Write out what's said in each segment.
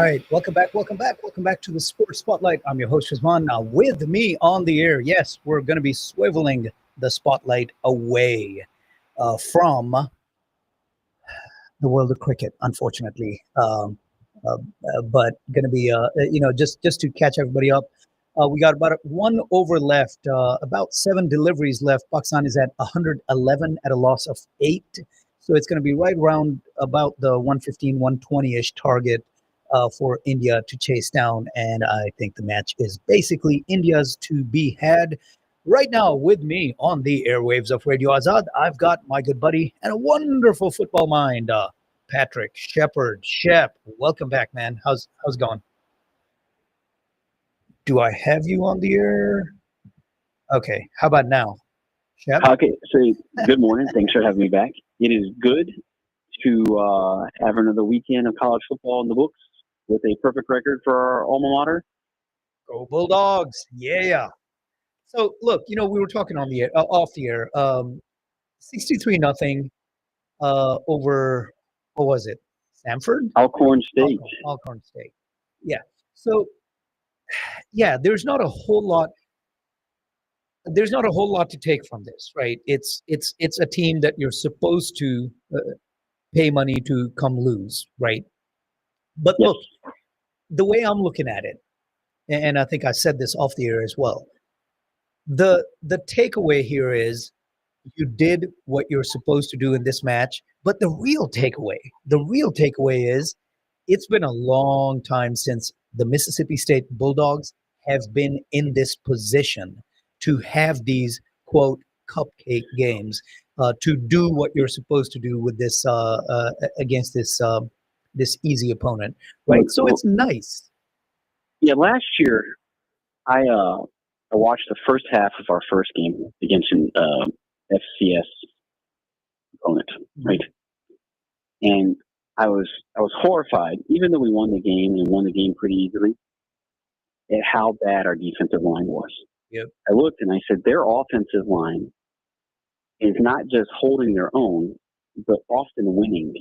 right, welcome back to the Sports Spotlight. I'm your host, Rizman. Now, with me on the air, yes, we're going to be swiveling the spotlight away from the world of cricket, unfortunately. But going to be, just to catch everybody up, we got about one over left, about 7 deliveries left. Pakistan is at 111 at a loss of 8. So it's going to be right around about the 115, 120-ish target for India to chase down. And I think the match is basically India's to be had. Right now, with me on the airwaves of Radio Azad, I've got my good buddy and a wonderful football mind, Patrick Shepard. Shep, welcome back, man. How's it going? Do I have you on the air? Okay, how about now? Shep? Okay, so good morning. Thanks for having me back. It is good to have another weekend of college football in the books with a perfect record for our alma mater. Go Bulldogs! Yeah. So look, we were talking on the air, off the air. 63-0 over, what was it? Samford? Alcorn State. Alcorn State. Yeah. So, yeah, there's not a whole lot to take from this, right? It's a team that you're supposed to pay money to come lose, right? But Yes. look, the way I'm looking at it, and I think I said this off the air as well, the takeaway here is you did what you're supposed to do in this match, but the real takeaway is it's been a long time since the Mississippi State Bulldogs have been in this position to have these, quote, cupcake games, to do what you're supposed to do with this against this easy opponent, right? So it's nice. Yeah, last year I watched the first half of our first game against an FCS opponent, right? And I was horrified, even though we won the game and won the game pretty easily, at how bad our defensive line was. Yep. I looked and I said, their offensive line is not just holding their own, but often winning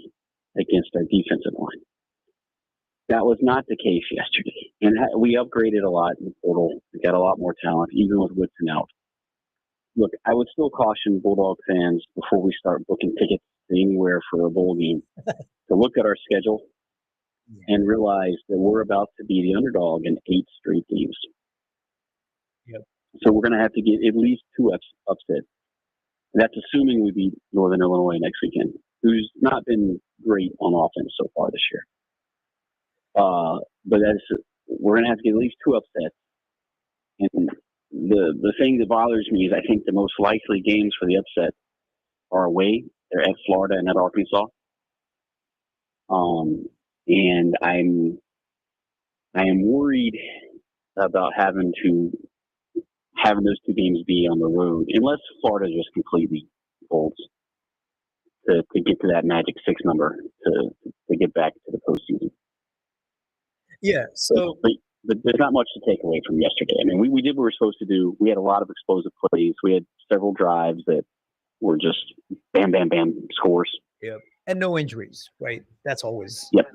against our defensive line. That was not the case yesterday. And we upgraded a lot in the portal. We got a lot more talent, even with Whitson out. Look, I would still caution Bulldog fans before we start booking tickets to anywhere for a bowl game to look at our schedule and realize that we're about to be the underdog in 8 straight games. Yep. So we're going to have to get at least 2 upsets. That's assuming we beat Northern Illinois next weekend, who's not been great on offense so far this year. But we're going to have to get at least 2 upsets. And the thing that bothers me is I think the most likely games for the upset are away. They're at Florida and at Arkansas. And I am worried about having those 2 games be on the road, unless Florida just completely folds to get to that magic 6 number to get back to the postseason. Yeah. So, but there's not much to take away from yesterday. I mean, we did what we were supposed to do. We had a lot of explosive plays. We had several drives that were just bam, bam, bam scores. Yep. And no injuries, right? That's always. Yep.